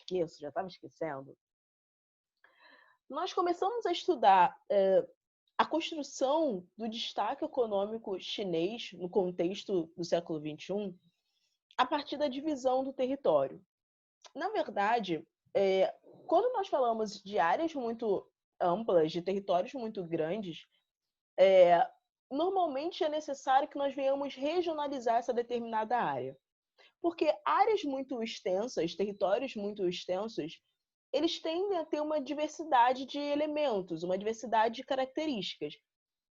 esqueço, já estava esquecendo. Nós começamos a estudar a construção do destaque econômico chinês no contexto do século XXI a partir da divisão do território. Na verdade, quando nós falamos de áreas muito amplas, de territórios muito grandes, normalmente é necessário que nós venhamos regionalizar essa determinada área. Porque áreas muito extensas, territórios muito extensos, eles tendem a ter uma diversidade de elementos, uma diversidade de características.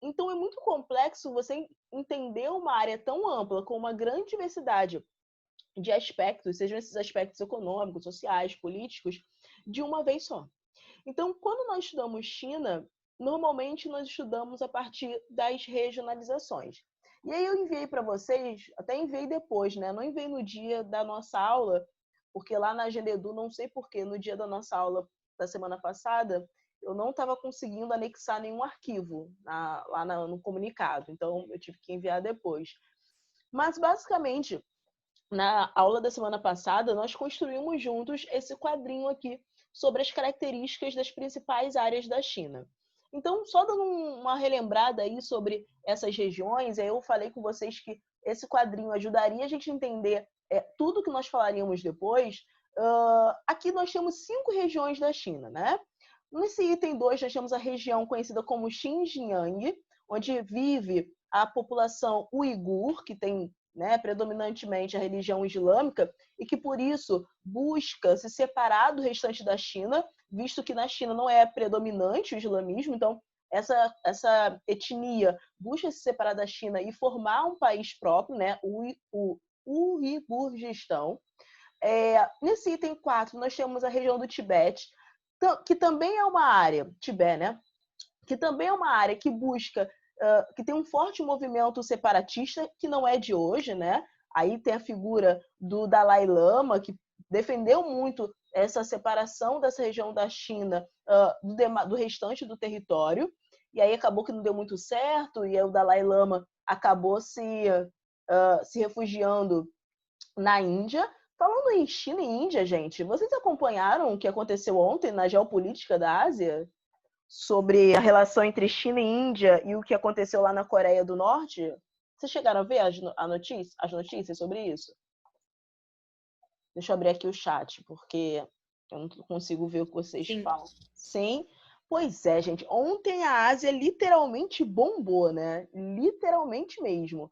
Então, é muito complexo você entender uma área tão ampla, com uma grande diversidade de aspectos, sejam esses aspectos econômicos, sociais, políticos, de uma vez só. Então, quando nós estudamos China, normalmente nós estudamos a partir das regionalizações. E aí eu enviei para vocês, até enviei depois, né? Não enviei no dia da nossa aula, porque lá na Agenda Edu, não sei porquê, no dia da nossa aula da semana passada, eu não estava conseguindo anexar nenhum arquivo no comunicado, então eu tive que enviar depois. Mas, basicamente, na aula da semana passada, nós construímos juntos esse quadrinho aqui sobre as características das principais áreas da China. Então, só dando uma relembrada aí sobre essas regiões, eu falei com vocês que esse quadrinho ajudaria a gente a entender tudo que nós falaríamos depois. Aqui nós temos 5 regiões da China, né? Nesse item 2, nós temos a região conhecida como Xinjiang, onde vive a população uigur, que tem, né, predominantemente a religião islâmica, e que, por isso, busca se separar do restante da China, visto que na China não é predominante o islamismo, então essa etnia busca se separar da China e formar um país próprio, né, o Uigurgistão. Nesse item 4, nós temos a região do Tibete, que também é uma área, Tibete, né, que também é uma área que busca, que tem um forte movimento separatista, que não é de hoje, né? Aí tem a figura do Dalai Lama, que defendeu muito essa separação dessa região da China do restante do território, e aí acabou que não deu muito certo, e aí o Dalai Lama acabou se refugiando na Índia. Falando em China e Índia, gente, vocês acompanharam o que aconteceu ontem na geopolítica da Ásia? Sobre a relação entre China e Índia e o que aconteceu lá na Coreia do Norte? Vocês chegaram a ver as notícias sobre isso? Deixa eu abrir aqui o chat, porque eu não consigo ver o que vocês falam. Sim? Pois é, gente. Ontem a Ásia literalmente bombou, né? Literalmente mesmo.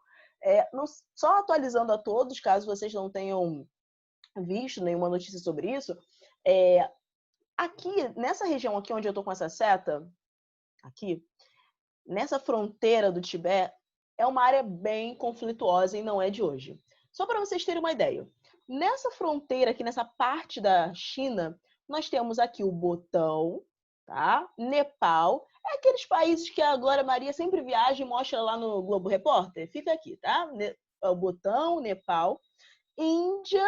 Só atualizando a todos, caso vocês não tenham visto nenhuma notícia sobre isso, aqui, nessa região aqui onde eu tô com essa seta, aqui, nessa fronteira do Tibete, é uma área bem conflituosa e não é de hoje. Só para vocês terem uma ideia. Nessa fronteira aqui, nessa parte da China, nós temos aqui o Botão, tá? Nepal. É aqueles países que a Glória Maria sempre viaja e mostra lá no Globo Repórter. Fica aqui, tá? O Botão, Nepal, Índia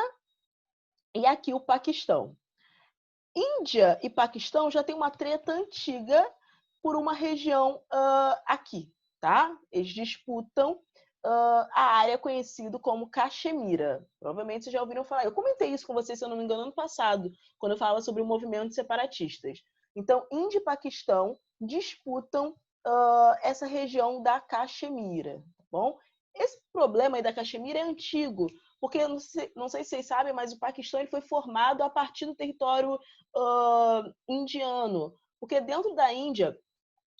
e aqui o Paquistão. Índia e Paquistão já tem uma treta antiga por uma região aqui, tá? Eles disputam a área conhecida como Caxemira. Provavelmente vocês já ouviram falar. Eu comentei isso com vocês, se eu não me engano, ano passado, quando eu falava sobre o movimento separatistas. Então, Índia e Paquistão disputam essa região da Caxemira, tá bom? Esse problema aí da Caxemira é antigo, porque não sei se vocês sabem, mas o Paquistão ele foi formado a partir do território indiano, porque dentro da Índia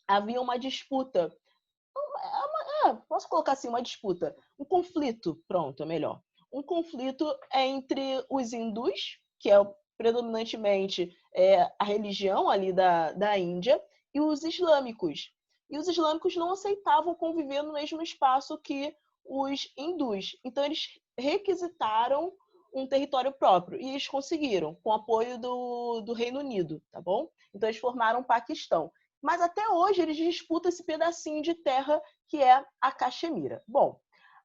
havia uma disputa, posso colocar assim, uma disputa, um conflito, pronto, é melhor. Um conflito entre os hindus, que é predominantemente a religião ali da Índia, e os islâmicos. E os islâmicos não aceitavam conviver no mesmo espaço que os hindus. Então, eles requisitaram um território próprio. E eles conseguiram, com o apoio do Reino Unido, tá bom? Então, eles formaram o Paquistão. Mas até hoje eles disputam esse pedacinho de terra que é a Caxemira. Bom,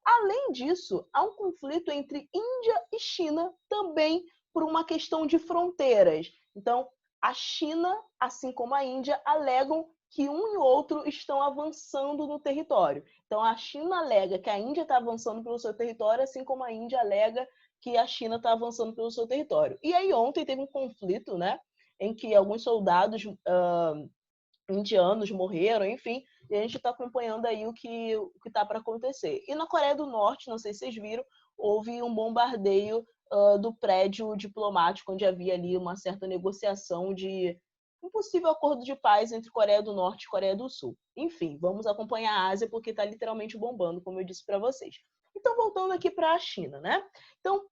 além disso, há um conflito entre Índia e China também por uma questão de fronteiras. Então, a China, assim como a Índia, alegam que um e outro estão avançando no território. Então, a China alega que a Índia está avançando pelo seu território, assim como a Índia alega que a China está avançando pelo seu território. E aí ontem teve um conflito, né, em que alguns soldados indianos morreram, enfim, e a gente está acompanhando aí o que está para acontecer. E na Coreia do Norte, não sei se vocês viram, houve um bombardeio do prédio diplomático, onde havia ali uma certa negociação de um possível acordo de paz entre Coreia do Norte e Coreia do Sul. Enfim, vamos acompanhar a Ásia, porque está literalmente bombando, como eu disse para vocês. Então, voltando aqui para a China, né? Então,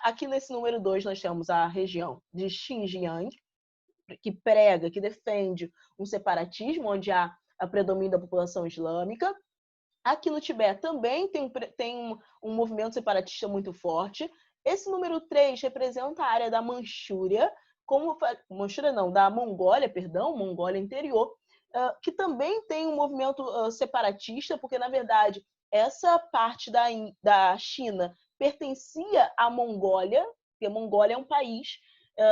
aqui nesse número 2, nós temos a região de Xinjiang, que prega, que defende um separatismo, onde há a predomínio da população islâmica. Aqui no Tibete também tem um movimento separatista muito forte. Esse número 3 representa a área da Manchúria, Manchúria não, da Mongólia, perdão, Mongólia interior, que também tem um movimento separatista, porque, na verdade, essa parte da China pertencia à Mongólia, porque a Mongólia é um país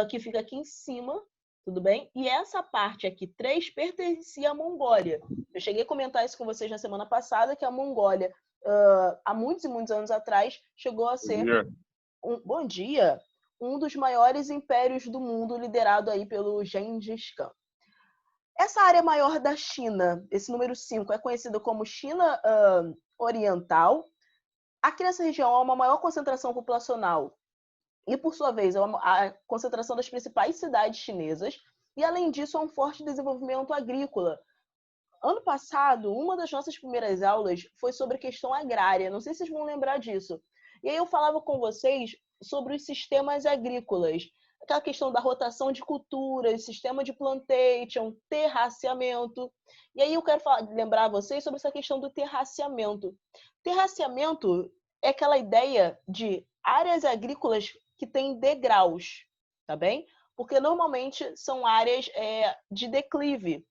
que fica aqui em cima, tudo bem? E essa parte aqui, 3, pertencia à Mongólia. Eu cheguei a comentar isso com vocês na semana passada, que a Mongólia, há muitos e muitos anos atrás, chegou a ser, bom dia, um dos maiores impérios do mundo, liderado aí pelo Gengis Khan. Essa área maior da China, esse número 5, é conhecida como China Oriental. Aqui nessa região há uma maior concentração populacional e, por sua vez, a concentração das principais cidades chinesas. E, além disso, há um forte desenvolvimento agrícola. Ano passado, uma das nossas primeiras aulas foi sobre questão agrária. Não sei se vocês vão lembrar disso. E aí eu falava com vocês sobre os sistemas agrícolas. Aquela questão da rotação de culturas, sistema de plantation, terraceamento. E aí eu quero lembrar vocês sobre essa questão do terraceamento. Terraceamento é aquela ideia de áreas agrícolas que têm degraus, tá bem? Porque normalmente são áreas de declive.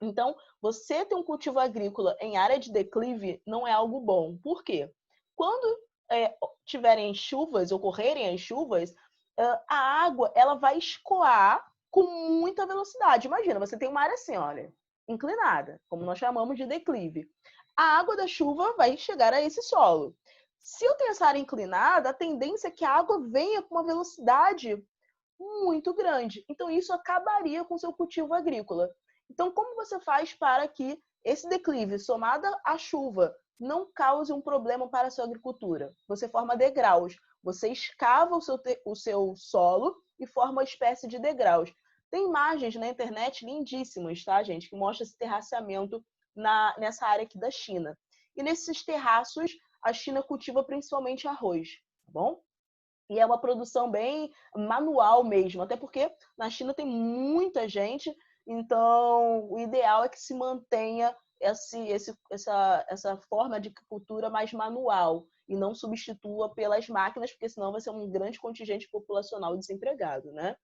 Então, você ter um cultivo agrícola em área de declive não é algo bom. Por quê? Quando tiverem chuvas, ocorrerem as chuvas, a água ela vai escoar com muita velocidade. Imagina, você tem uma área assim, olha, inclinada, como nós chamamos de declive. A água da chuva vai chegar a esse solo. Se eu tenho essa área inclinada, a tendência é que a água venha com uma velocidade muito grande. Então, isso acabaria com o seu cultivo agrícola. Então, como você faz para que esse declive, somado à chuva, não cause um problema para a sua agricultura? Você forma degraus. Você escava o seu solo e forma uma espécie de degraus. Tem imagens na internet lindíssimas, tá, gente? Que mostra esse terraceamento nessa área aqui da China. E nesses terraços, a China cultiva principalmente arroz, tá bom? E é uma produção bem manual mesmo, até porque na China tem muita gente, então o ideal é que se mantenha essa forma de agricultura mais manual e não substitua pelas máquinas, porque senão vai ser um grande contingente populacional desempregado, né?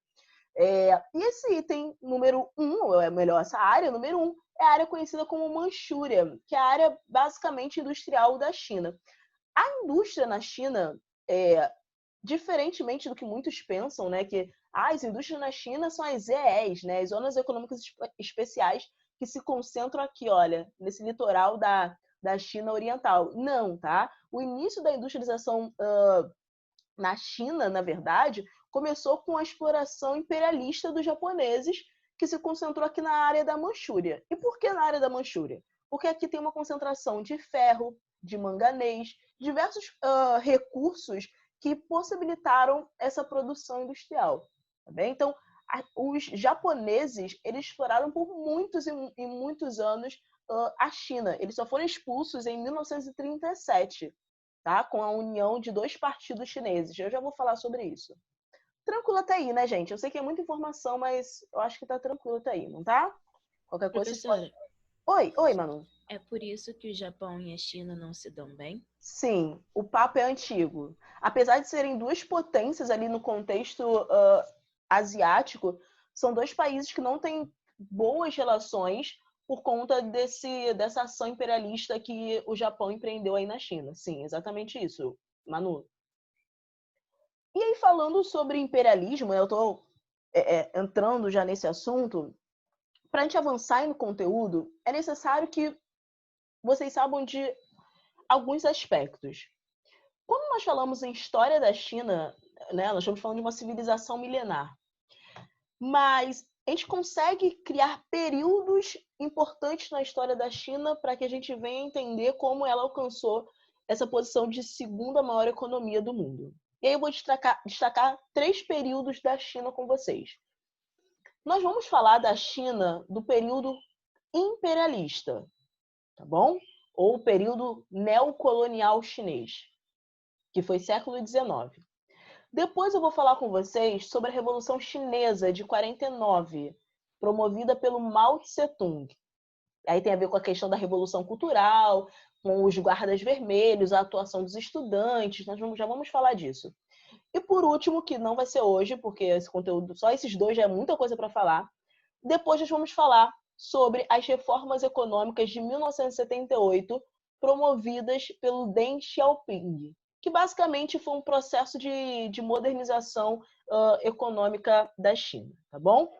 E esse item número 1, ou é melhor, essa área número 1, é a área conhecida como Manchúria, que é a área basicamente industrial da China. A indústria na China diferentemente do que muitos pensam, né, que as indústrias na China são as ZEEs, né, as Zonas Econômicas Especiais, que se concentram aqui, olha, nesse litoral da China Oriental. Não, tá? O início da industrialização na China, na verdade, começou com a exploração imperialista dos japoneses, que se concentrou aqui na área da Manchúria. E por que na área da Manchúria? Porque aqui tem uma concentração de ferro, de manganês, diversos recursos que possibilitaram essa produção industrial. Tá bem? Então, os japoneses eles exploraram por muitos e muitos anos a China. Eles só foram expulsos em 1937, tá? Com a união de 2 partidos chineses. Eu já vou falar sobre isso. Tranquilo até aí, né, gente? Eu sei que é muita informação, mas eu acho que tá tranquilo até aí, não tá? Qualquer coisa vocês podem... Oi, Manu. É por isso que o Japão e a China não se dão bem? Sim, o papo é antigo. Apesar de serem 2 potências ali no contexto asiático, são 2 países que não têm boas relações por conta dessa ação imperialista que o Japão empreendeu aí na China. Sim, exatamente isso, Manu. E aí, falando sobre imperialismo, eu estou entrando já nesse assunto, para a gente avançar aí no conteúdo, é necessário que vocês saibam de alguns aspectos. Quando nós falamos em história da China, né, nós estamos falando de uma civilização milenar. Mas a gente consegue criar períodos importantes na história da China para que a gente venha entender como ela alcançou essa posição de segunda maior economia do mundo. E aí eu vou destacar 3 períodos da China com vocês. Nós vamos falar da China do período imperialista, tá bom? Ou o período neocolonial chinês, que foi século XIX. Depois eu vou falar com vocês sobre a Revolução Chinesa de 49, promovida pelo Mao Tse-tung. Aí tem a ver com a questão da Revolução Cultural, com os guardas vermelhos, a atuação dos estudantes, nós já vamos falar disso. E por último, que não vai ser hoje, porque esse conteúdo, só esses dois já é muita coisa para falar, depois nós vamos falar sobre as reformas econômicas de 1978, promovidas pelo Deng Xiaoping, que basicamente foi um processo de modernização econômica da China, tá bom?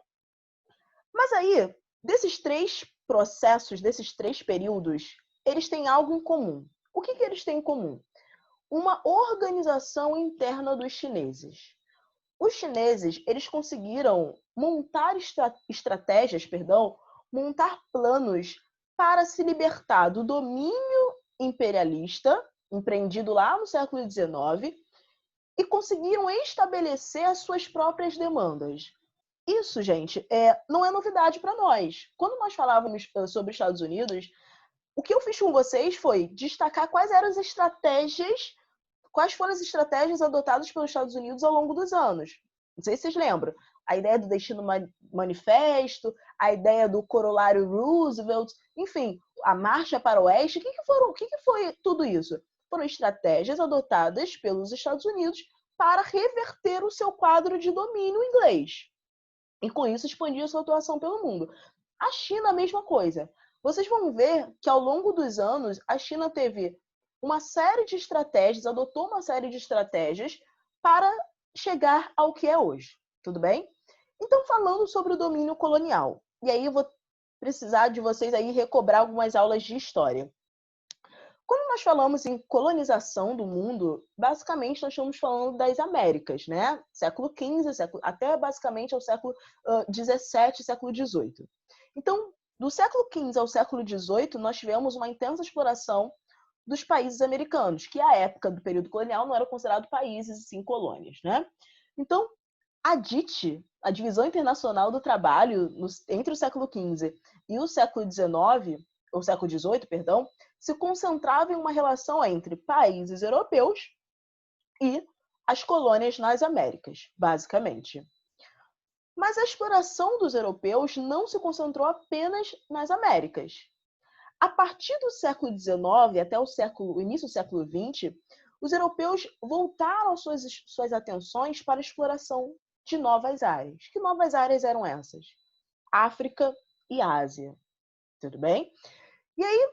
Mas aí, desses 3 processos, desses 3 períodos, eles têm algo em comum. O que eles têm em comum? Uma organização interna dos chineses. Os chineses, eles conseguiram montar estratégias, montar planos para se libertar do domínio imperialista, empreendido lá no século XIX, e conseguiram estabelecer as suas próprias demandas. Isso, gente, não é novidade para nós. Quando nós falávamos sobre os Estados Unidos, o que eu fiz com vocês foi destacar quais foram as estratégias adotadas pelos Estados Unidos ao longo dos anos. Não sei se vocês lembram. A ideia do Destino Manifesto, a ideia do Corolário Roosevelt, enfim, a Marcha para o Oeste. O que foi tudo isso? Foram estratégias adotadas pelos Estados Unidos para reverter o seu quadro de domínio inglês. E com isso expandir a sua atuação pelo mundo. A China, a mesma coisa. Vocês vão ver que ao longo dos anos, a China teve uma série de estratégias, adotou uma série de estratégias para chegar ao que é hoje. Tudo bem? Então, falando sobre o domínio colonial. E aí eu vou precisar de vocês aí recobrar algumas aulas de história. Quando nós falamos em colonização do mundo, basicamente nós estamos falando das Américas, né? Século XV, até basicamente ao século XVII, século XVIII. Então, do século XV ao século XVIII, nós tivemos uma intensa exploração dos países americanos, que à época do período colonial não eram considerados países e sim colônias, né? Então, a DIT, a Divisão Internacional do Trabalho, entre o século XV e o século XIX, ou século XVIII, perdão, se concentrava em uma relação entre países europeus e as colônias nas Américas, basicamente. Mas a exploração dos europeus não se concentrou apenas nas Américas. A partir do século XIX até o início do século XX, os europeus voltaram suas atenções para a exploração de novas áreas. Que novas áreas eram essas? África e Ásia. Tudo bem? E aí,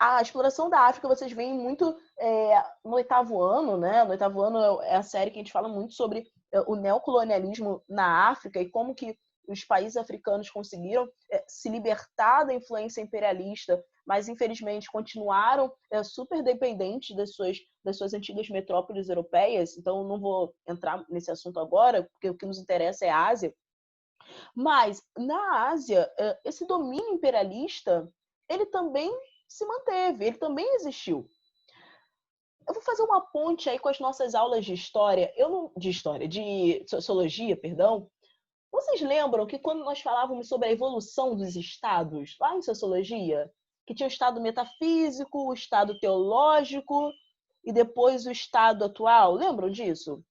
a exploração da África, vocês veem muito no 8º ano, né? No 8º ano é a série que a gente fala muito sobre o neocolonialismo na África e como que os países africanos conseguiram se libertar da influência imperialista, mas infelizmente continuaram super dependentes das suas antigas metrópoles europeias. Então não vou entrar nesse assunto agora, porque o que nos interessa é a Ásia. Mas na Ásia, esse domínio imperialista, ele também se manteve, ele também existiu. Eu vou fazer uma ponte aí com as nossas aulas de história, de sociologia, perdão. Vocês lembram que quando nós falávamos sobre a evolução dos estados, lá em sociologia, que tinha o estado metafísico, o estado teológico e depois o estado atual, lembram disso?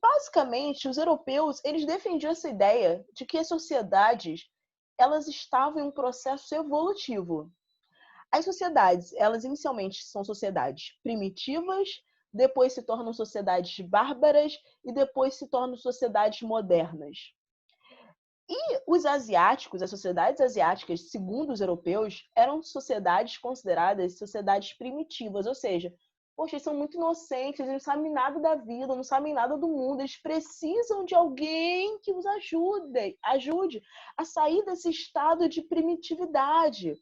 Basicamente, os europeus, eles defendiam essa ideia de que as sociedades, elas estavam em um processo evolutivo. As sociedades, elas inicialmente são sociedades primitivas, depois se tornam sociedades bárbaras e depois se tornam sociedades modernas. E os asiáticos, as sociedades asiáticas, segundo os europeus, eram sociedades consideradas sociedades primitivas, ou seja, poxa, eles são muito inocentes, eles não sabem nada da vida, não sabem nada do mundo, eles precisam de alguém que os ajude a sair desse estado de primitividade.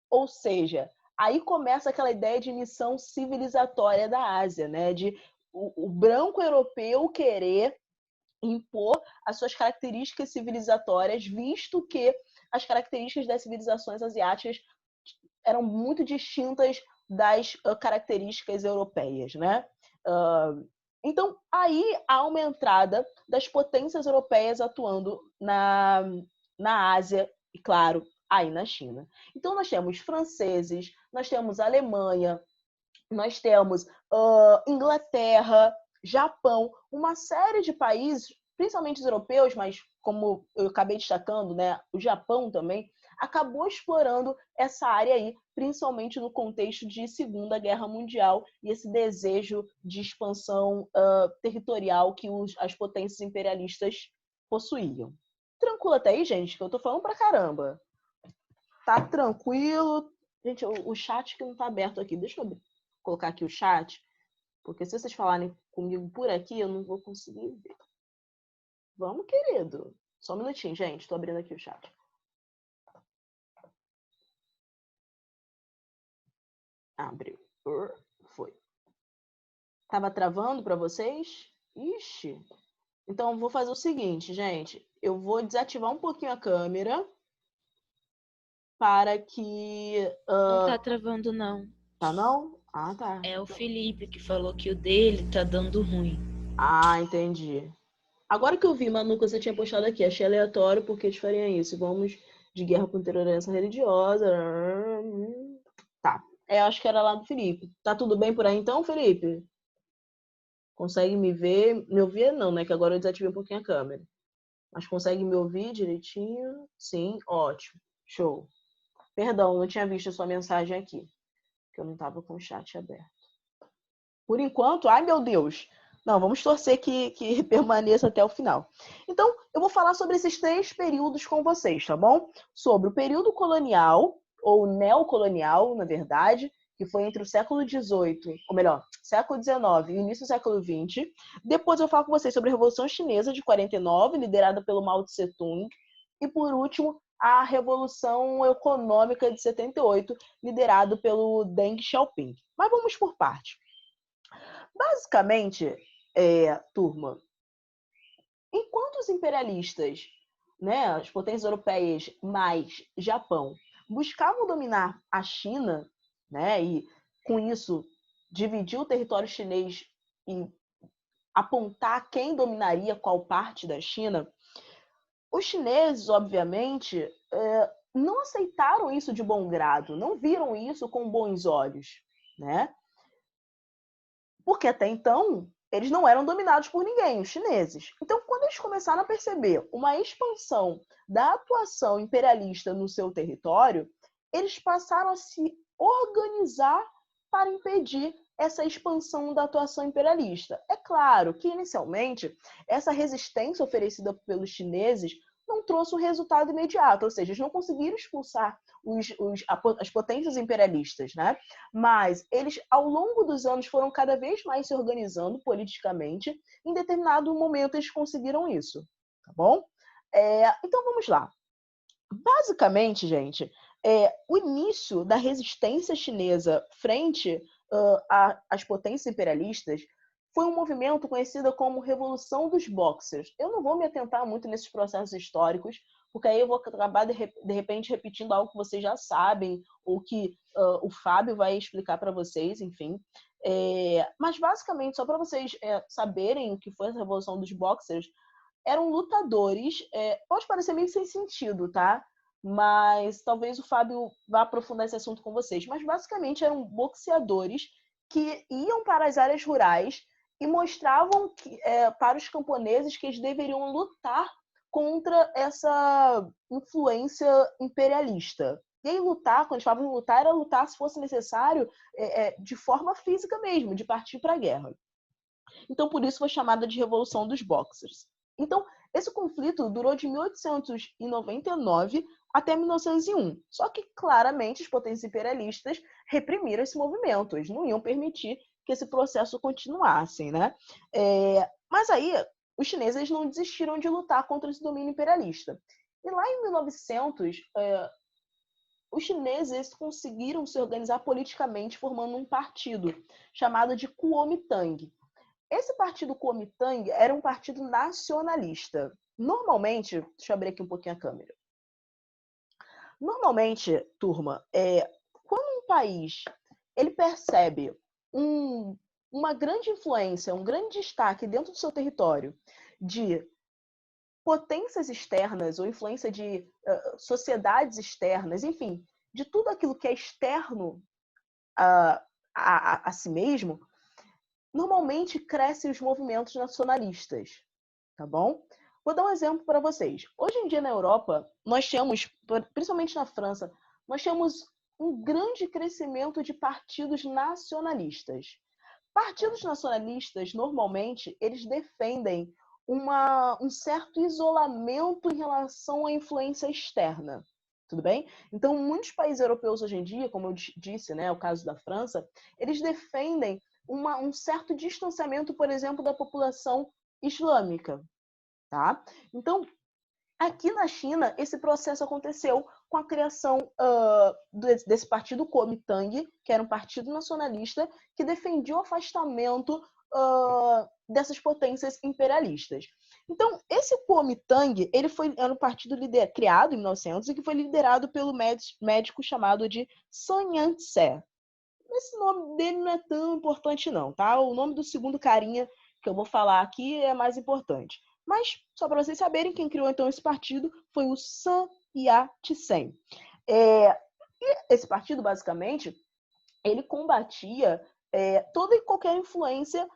Ou seja, aí começa aquela ideia de missão civilizatória da Ásia, né? De o branco europeu querer impor as suas características civilizatórias, visto que as características das civilizações asiáticas eram muito distintas das características europeias, né? Então, aí há uma entrada das potências europeias atuando na Ásia e, claro, aí na China. Então, nós temos franceses, nós temos Alemanha, nós temos Inglaterra, Japão, uma série de países, principalmente os europeus, mas como eu acabei destacando, né, o Japão também, acabou explorando essa área aí, principalmente no contexto de Segunda Guerra Mundial e esse desejo de expansão territorial que as potências imperialistas possuíam. Tranquilo até aí, gente, que eu tô falando pra caramba. Tá tranquilo. Gente, o chat que não tá aberto aqui. Deixa eu colocar aqui o chat, porque se vocês falarem comigo por aqui, eu não vou conseguir ver. Vamos, querido. Só um minutinho, gente. Tô abrindo aqui o chat. Abriu. Foi. Tava travando para vocês? Ixi. Então, vou fazer o seguinte, gente. Eu vou desativar um pouquinho a câmera para que... Não tá travando, não. Tá não? Ah, tá. É o Felipe que falou que o dele tá dando ruim. Ah, entendi. Agora que eu vi, Manu, que você tinha postado aqui, achei aleatório porque eles fariam isso. Vamos de guerra com intolerância religiosa. Tá. Acho que era lá do Felipe. Tá tudo bem por aí então, Felipe? Consegue me ver? Me ouvir não, né? Que agora eu desativei um pouquinho a câmera. Mas consegue me ouvir direitinho? Sim, ótimo. Show. Perdão, não tinha visto a sua mensagem aqui. Que eu não tava com o chat aberto. Por enquanto, ai meu Deus. Não, vamos torcer que permaneça até o final. Então, eu vou falar sobre esses 3 períodos com vocês, tá bom? Sobre o período colonial, ou neocolonial, na verdade, que foi entre o século XVIII, ou melhor, século XIX e início do século XX. Depois eu falo com vocês sobre a Revolução Chinesa de 49, liderada pelo Mao Tse-tung. E, por último, a Revolução Econômica de 78, liderado pelo Deng Xiaoping. Mas vamos por parte. Basicamente, turma, enquanto os imperialistas, né, as potências europeias mais Japão, buscavam dominar a China, né, e com isso dividir o território chinês e apontar quem dominaria qual parte da China, os chineses, obviamente, não aceitaram isso de bom grado, não viram isso com bons olhos, né? Porque até então, eles não eram dominados por ninguém, os chineses. Então, quando eles começaram a perceber uma expansão da atuação imperialista no seu território, eles passaram a se organizar para impedir essa expansão da atuação imperialista. É claro que, inicialmente, essa resistência oferecida pelos chineses não trouxe um resultado imediato, ou seja, eles não conseguiram expulsar as potências imperialistas, né? Mas eles, ao longo dos anos, foram cada vez mais se organizando politicamente. Em determinado momento, eles conseguiram isso, tá bom? Então, vamos lá. Basicamente, gente, o início da resistência chinesa frente às potências imperialistas foi um movimento conhecido como Revolução dos Boxers. Eu não vou me atentar muito nesses processos históricos, porque aí eu vou acabar, de repente, repetindo algo que vocês já sabem, ou que o Fábio vai explicar para vocês, enfim. Mas, basicamente, só para vocês saberem o que foi a Revolução dos Boxers, eram lutadores, pode parecer meio sem sentido, tá? Mas talvez o Fábio vá aprofundar esse assunto com vocês. Mas, basicamente, eram boxeadores que iam para as áreas rurais e mostravam para os camponeses que eles deveriam lutar contra essa influência imperialista. E aí lutar, quando eles falavam em lutar, era lutar, se fosse necessário, de forma física mesmo, de partir para a guerra. Então, por isso foi chamada de Revolução dos Boxers. Então, esse conflito durou de 1899 até 1901. Só que, claramente, as potências imperialistas reprimiram esse movimento. Eles não iam permitir que esse processo continuasse, né? Mas aí, os chineses não desistiram de lutar contra esse domínio imperialista. E lá em 1900, os chineses conseguiram se organizar politicamente formando um partido chamado de Kuomintang. Esse partido Kuomintang era um partido nacionalista. Normalmente, deixa eu abrir aqui um pouquinho a câmera. Normalmente, turma, quando um país ele percebe uma grande influência, um grande destaque dentro do seu território de potências externas ou influência de sociedades externas, enfim, de tudo aquilo que é externo a si mesmo, normalmente crescem os movimentos nacionalistas, tá bom? Vou dar um exemplo para vocês. Hoje em dia na Europa, nós temos, principalmente na França, nós temos um grande crescimento de partidos nacionalistas. Partidos nacionalistas, normalmente, eles defendem um certo isolamento em relação à influência externa. Tudo bem? Então, muitos países europeus hoje em dia, como eu disse, né, o caso da França, eles defendem um certo distanciamento, por exemplo, da população islâmica. Tá? Então, aqui na China, esse processo aconteceu com a criação desse partido Kuomintang, que era um partido nacionalista que defendia o afastamento dessas potências imperialistas. Então, esse Kuomintang, era um partido criado em 1900 e que foi liderado pelo médico chamado de Sun Yat-sen. Esse nome dele não é tão importante não, tá? O nome do segundo carinha que eu vou falar aqui é mais importante. Mas, só para vocês saberem, quem criou então esse partido foi o Sun Yat-sen. E esse partido, basicamente, ele combatia toda e qualquer influência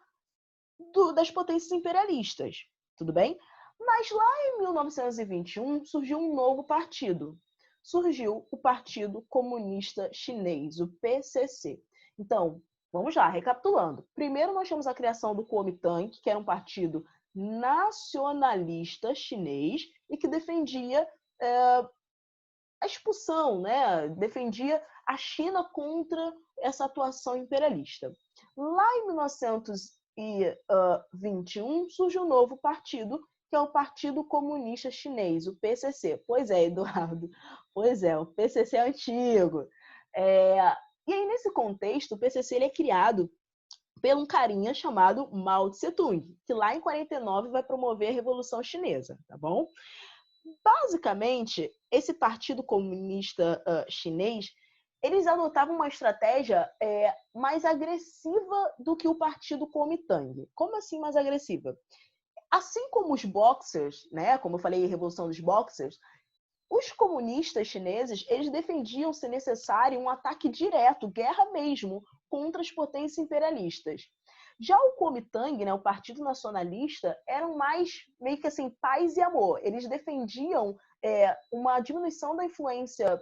das potências imperialistas, tudo bem? Mas lá em 1921 surgiu um novo partido. Surgiu o Partido Comunista Chinês, o PCC. Então, vamos lá, recapitulando. Primeiro nós temos a criação do Kuomintang, que era um partido nacionalista chinês e que defendia a expulsão, né? Defendia a China contra essa atuação imperialista. Lá em 1921 surge um novo partido, que é o Partido Comunista Chinês, o PCC. Pois é, Eduardo. Pois é, o PCC é antigo. E aí, nesse contexto, o PCC ele é criado por um carinha chamado Mao Tse-tung, que lá em 49 vai promover a Revolução Chinesa, tá bom? Basicamente, esse Partido Comunista Chinês, eles adotavam uma estratégia mais agressiva do que o Partido Kuomintang. Como assim mais agressiva? Assim como os boxers, né, como eu falei, a Revolução dos Boxers, os comunistas chineses, eles defendiam, se necessário, um ataque direto, guerra mesmo, contra as potências imperialistas. Já o Kuomintang, né, o Partido Nacionalista, eram mais meio que assim, paz e amor. Eles defendiam uma diminuição da influência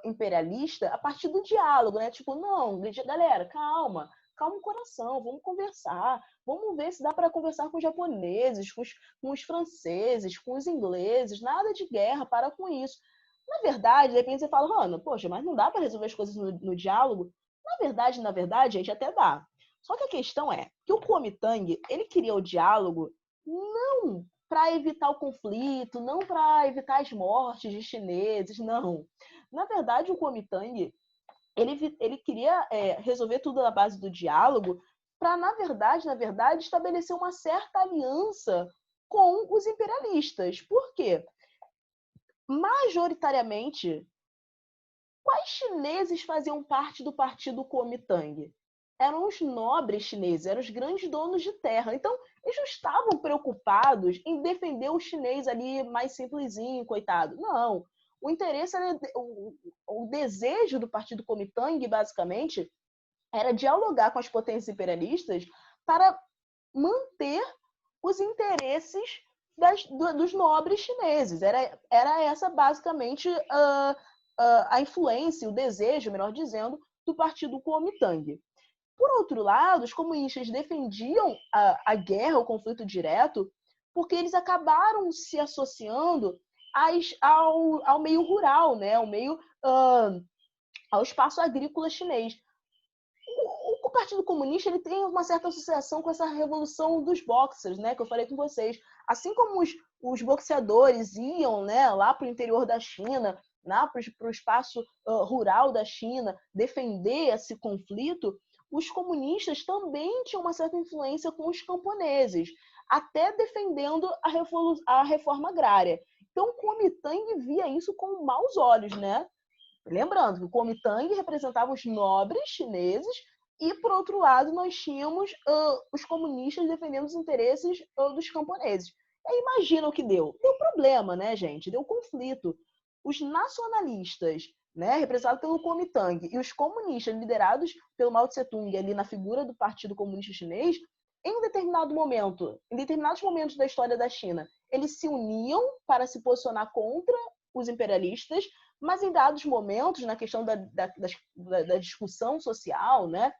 imperialista a partir do diálogo, né? Tipo, não, galera, calma o coração, vamos conversar, vamos ver se dá para conversar com os japoneses, com os franceses, com os ingleses, nada de guerra, para com isso. Na verdade, de repente você fala, mano, poxa, mas não dá para resolver as coisas no diálogo? Na verdade, gente, até dá. Só que a questão é que o Kuomintang, ele queria o diálogo não para evitar o conflito, não para evitar as mortes de chineses, não. Na verdade, o Kuomintang, ele queria resolver tudo na base do diálogo para, na verdade, estabelecer uma certa aliança com os imperialistas. Por quê? Majoritariamente, quais chineses faziam parte do partido Kuomintang? Eram os nobres chineses, eram os grandes donos de terra. Então, eles não estavam preocupados em defender o chinês ali mais simplesinho, coitado. Não. O interesse era o desejo do partido Kuomintang, basicamente, era dialogar com as potências imperialistas para manter os interesses dos nobres chineses. Era essa, basicamente, a influência, o desejo, melhor dizendo, do partido Kuomintang. Por outro lado, os comunistas defendiam a guerra, o conflito direto, porque eles acabaram se associando ao meio rural, né? Ao espaço agrícola chinês. O Partido Comunista ele tem uma certa associação com essa revolução dos boxers, né? Que eu falei com vocês. Assim como os boxeadores iam, né, lá para o interior da China né, para o espaço rural da China, defender esse conflito, os comunistas também tinham uma certa influência com os camponeses, até defendendo a reforma agrária. Então, o Kuomintang via isso com maus olhos, né? Lembrando que o Kuomintang representava os nobres chineses e, por outro lado, nós tínhamos os comunistas defendendo os interesses dos camponeses. E aí, imagina o que deu. Deu problema, né, gente? Deu conflito. Os nacionalistas, né, representados pelo Kuomintang, e os comunistas, liderados pelo Mao Tse-tung, ali na figura do Partido Comunista Chinês, em determinados momentos da história da China, eles se uniam para se posicionar contra os imperialistas, mas em dados momentos, na questão da discussão social, né,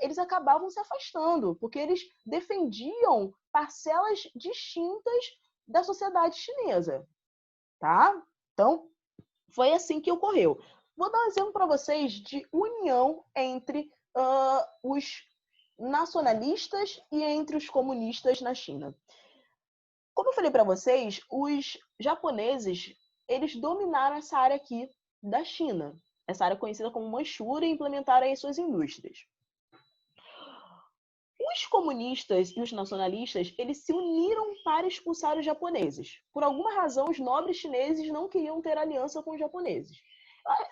eles acabavam se afastando, porque eles defendiam parcelas distintas da sociedade chinesa. Tá? Então, foi assim que ocorreu. Vou dar um exemplo para vocês de união entre os nacionalistas e entre os comunistas na China. Como eu falei para vocês, os japoneses, eles dominaram essa área aqui da China, essa área conhecida como Manchúria, e implementaram aí suas indústrias. Os comunistas e os nacionalistas, eles se uniram para expulsar os japoneses. Por alguma razão, os nobres chineses não queriam ter aliança com os japoneses.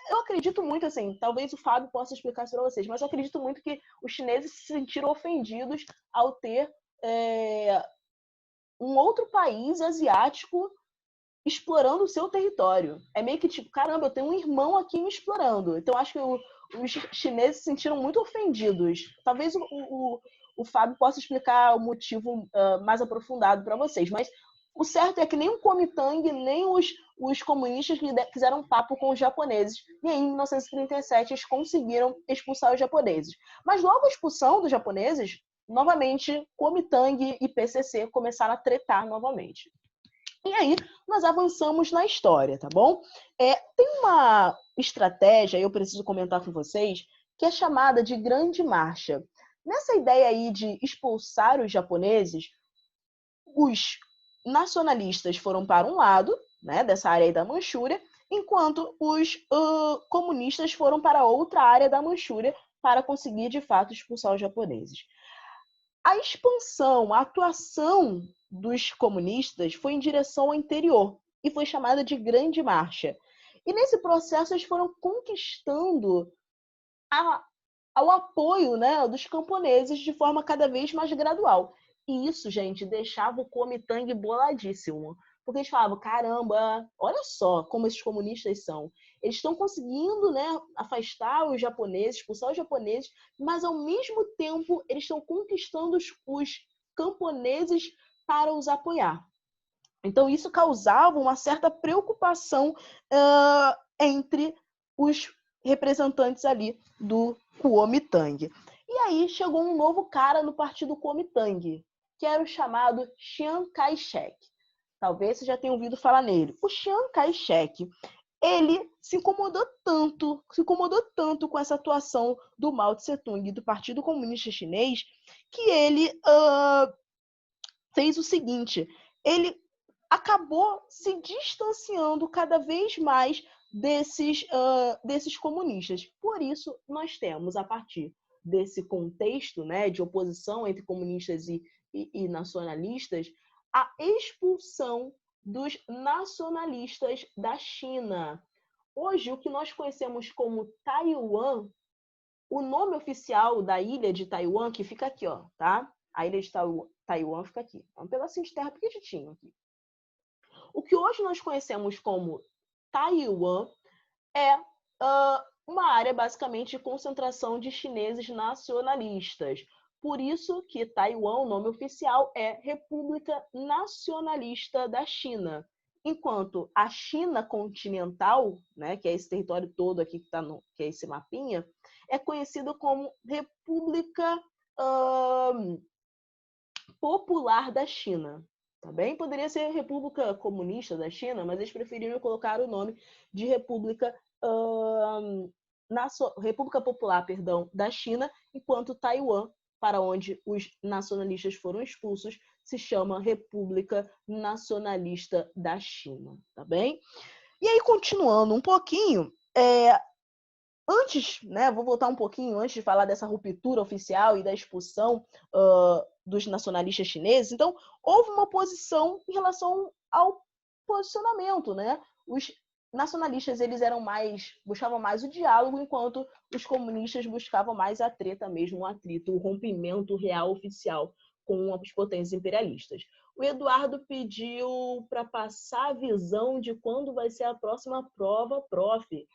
Eu acredito muito, assim, talvez o Fábio possa explicar isso para vocês, mas eu acredito muito que os chineses se sentiram ofendidos ao ter um outro país asiático explorando o seu território. É meio que tipo, caramba, eu tenho um irmão aqui me explorando. Então, acho que os chineses se sentiram muito ofendidos. Talvez o Fábio possa explicar o motivo mais aprofundado para vocês, mas o certo é que nem o Kuomintang, nem os comunistas fizeram papo com os japoneses. E aí, em 1937, eles conseguiram expulsar os japoneses. Mas logo a expulsão dos japoneses, novamente, Kuomintang e PCC começaram a tretar novamente. E aí, nós avançamos na história, tá bom? Tem uma estratégia, eu preciso comentar com vocês, que é chamada de Grande Marcha. Nessa ideia aí de expulsar os japoneses, os nacionalistas foram para um lado, né, dessa área aí da Manchúria, enquanto os comunistas foram para outra área da Manchúria para conseguir, de fato, expulsar os japoneses. A expansão, a atuação dos comunistas foi em direção ao interior e foi chamada de Grande Marcha. E nesse processo eles foram conquistando ao apoio, né, dos camponeses de forma cada vez mais gradual. E isso, gente, deixava o Kuomintang boladíssimo. Porque eles falavam, caramba, olha só como esses comunistas são. Eles estão conseguindo, né, afastar os japoneses, expulsar os japoneses, mas ao mesmo tempo eles estão conquistando os camponeses para os apoiar. Então isso causava uma certa preocupação entre os representantes ali do Kuomintang. E aí chegou um novo cara no partido Kuomintang, que era o chamado Chiang Kai-shek. Talvez você já tenha ouvido falar nele. O Chiang Kai-shek, ele se incomodou tanto com essa atuação do Mao Tse-tung e do Partido Comunista Chinês, que ele fez o seguinte, ele acabou se distanciando cada vez mais desses comunistas. Por isso, nós temos, a partir desse contexto, né, de oposição entre comunistas e nacionalistas, a expulsão dos nacionalistas da China. Hoje, o que nós conhecemos como Taiwan, o nome oficial da ilha de Taiwan, que fica aqui, ó, tá? A ilha de Taiwan fica aqui. É um pedacinho de terra pequenininho aqui. O que hoje nós conhecemos como Taiwan é uma área basicamente de concentração de chineses nacionalistas. Por isso que Taiwan, o nome oficial, é República Nacionalista da China. Enquanto a China continental, né, que é esse território todo aqui que é esse mapinha, é conhecido como República Popular da China. Tá bem? Poderia ser República Comunista da China, mas eles preferiram colocar o nome de República Popular, da China, enquanto Taiwan, para onde os nacionalistas foram expulsos, se chama República Nacionalista da China, tá bem? E aí, continuando um pouquinho, antes, né, vou voltar um pouquinho antes de falar dessa ruptura oficial e da expulsão dos nacionalistas chineses. Então, houve uma oposição em relação ao posicionamento, né? Os nacionalistas eles buscavam mais o diálogo, enquanto os comunistas buscavam mais a treta mesmo, o atrito, o rompimento real oficial com as potências imperialistas. O Eduardo pediu para passar a visão de quando vai ser a próxima prova, prof.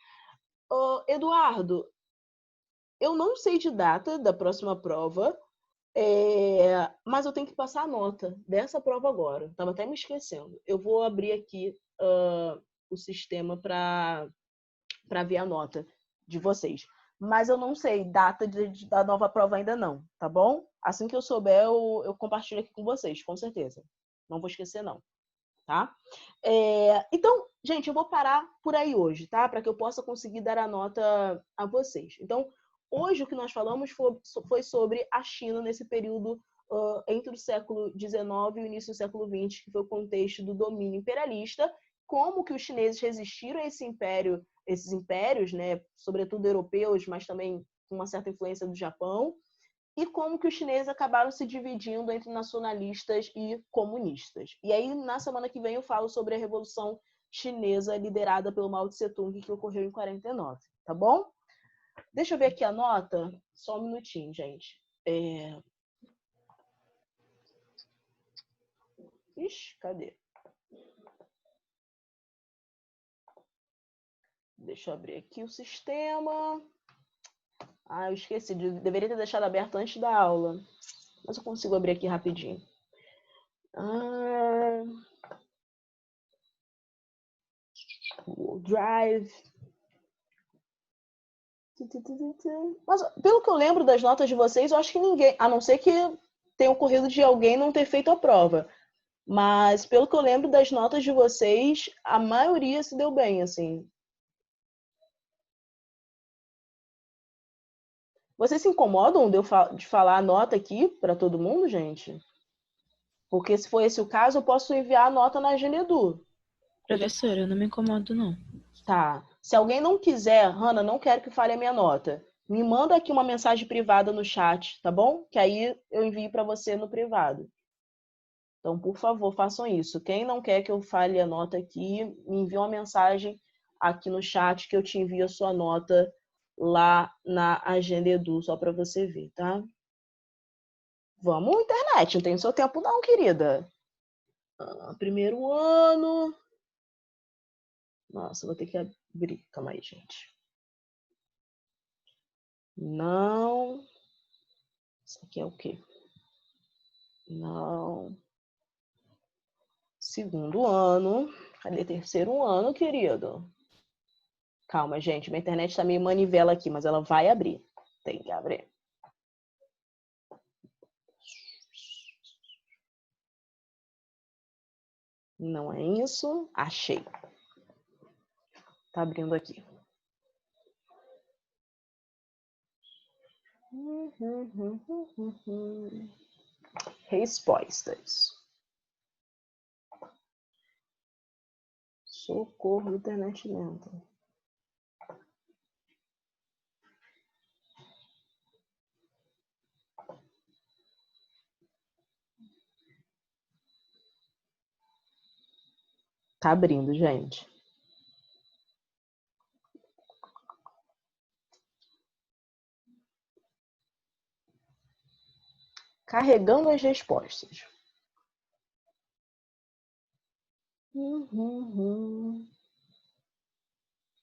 Eduardo, eu não sei de data da próxima prova, mas eu tenho que passar a nota dessa prova agora. Estava até me esquecendo. Eu vou abrir aqui o sistema para ver a nota de vocês. Mas eu não sei data da nova prova ainda não, tá bom? Assim que eu souber, eu compartilho aqui com vocês, com certeza. Não vou esquecer, não. Tá? Então, gente, eu vou parar por aí hoje, tá? Para que eu possa conseguir dar a nota a vocês. Então, hoje o que nós falamos foi sobre a China nesse período entre o século XIX e o início do século XX, que foi o contexto do domínio imperialista, como que os chineses resistiram a esses impérios, né, sobretudo europeus, mas também com uma certa influência do Japão, e como que os chineses acabaram se dividindo entre nacionalistas e comunistas. E aí, na semana que vem, eu falo sobre a Revolução Chinesa liderada pelo Mao Tse-tung, que ocorreu em 49, tá bom? Deixa eu ver aqui a nota. Só um minutinho, gente. Ixi, cadê? Deixa eu abrir aqui o sistema. Eu esqueci. Deveria ter deixado aberto antes da aula. Mas eu consigo abrir aqui rapidinho. Drive. Mas pelo que eu lembro das notas de vocês, eu acho que ninguém, a não ser que tenha ocorrido de alguém não ter feito a prova. Mas pelo que eu lembro das notas de vocês, a maioria se deu bem, assim. Vocês se incomodam de falar a nota aqui para todo mundo, gente? Porque se for esse o caso, eu posso enviar a nota na Genedu. Professora, eu não me incomodo, não. Tá. Se alguém não quiser, Hanna, não quero que fale a minha nota. Me manda aqui uma mensagem privada no chat, tá bom? Que aí eu envio para você no privado. Então, por favor, façam isso. Quem não quer que eu fale a nota aqui, me envie uma mensagem aqui no chat que eu te envio a sua nota lá na Agenda Edu, só para você ver, tá? Vamos, internet, não tem seu tempo não, querida. Primeiro ano. Nossa, vou ter que abrir. Calma aí, gente. Não. Isso aqui é o quê? Não. Segundo ano. Cadê terceiro ano, querido? Calma, gente. Minha internet tá meio manivela aqui, mas ela vai abrir. Tem que abrir. Não é isso. Achei. Tá abrindo aqui. Respostas. Socorro, internet lenta. Tá abrindo, gente. Carregando as respostas.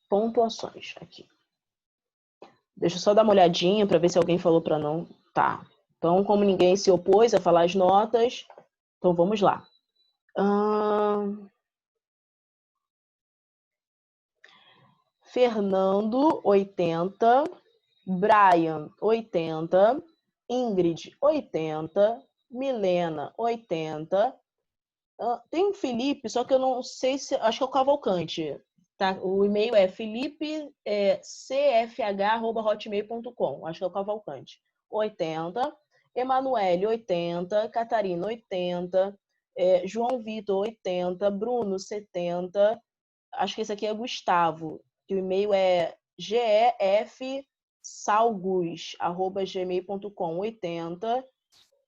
Pontuações aqui. Deixa eu só dar uma olhadinha para ver se alguém falou para não. Tá. Então, como ninguém se opôs a falar as notas, então vamos lá. Fernando, 80. Brian, 80. Ingrid, 80. Milena, 80. Tem um Felipe, só que eu não sei se... Acho que é o Cavalcante. Tá? O e-mail é filipecfh@hotmail.com. Acho que é o Cavalcante. 80. Emanuele, 80. Catarina, 80. João Vitor, 80. Bruno, 70. acho que esse aqui é Gustavo, que o e-mail é gefsalgus@gmail.com 80.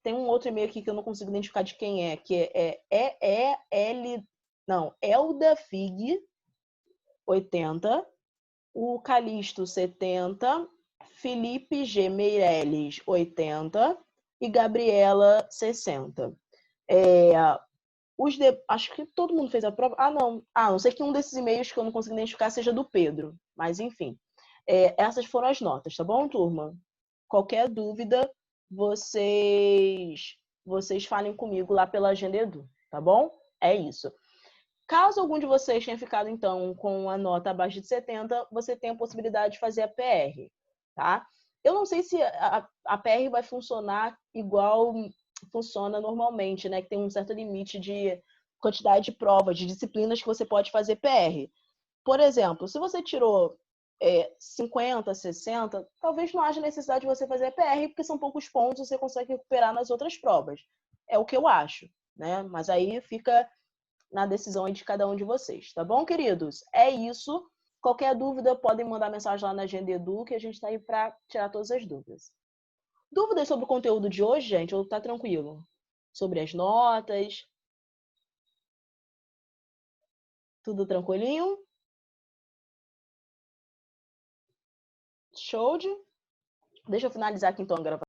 Tem um outro e-mail aqui que eu não consigo identificar de quem é, que é Eldafig 80, o Calixto 70, Felipe G. Meirelles 80 e Gabriela 60. Acho que todo mundo fez a prova. A não ser que um desses e-mails que eu não consigo identificar seja do Pedro. Mas, enfim. Essas foram as notas, tá bom, turma? Qualquer dúvida, vocês falem comigo lá pela Agenda Edu, tá bom? É isso. Caso algum de vocês tenha ficado, então, com a nota abaixo de 70, você tem a possibilidade de fazer a PR, tá? Eu não sei se a PR vai funcionar igual funciona normalmente, né? Que tem um certo limite de quantidade de provas, de disciplinas que você pode fazer PR. Por exemplo, se você tirou 50, 60, talvez não haja necessidade de você fazer PR, porque são poucos pontos, você consegue recuperar nas outras provas. É o que eu acho, né? Mas aí fica na decisão de cada um de vocês, tá bom, queridos? É isso. Qualquer dúvida, podem mandar mensagem lá na Agenda Edu, que a gente está aí para tirar todas as dúvidas. Dúvidas sobre o conteúdo de hoje, gente? Ou tá tranquilo? Sobre as notas? Tudo tranquilinho? Show de? Deixa eu finalizar aqui então a gravação.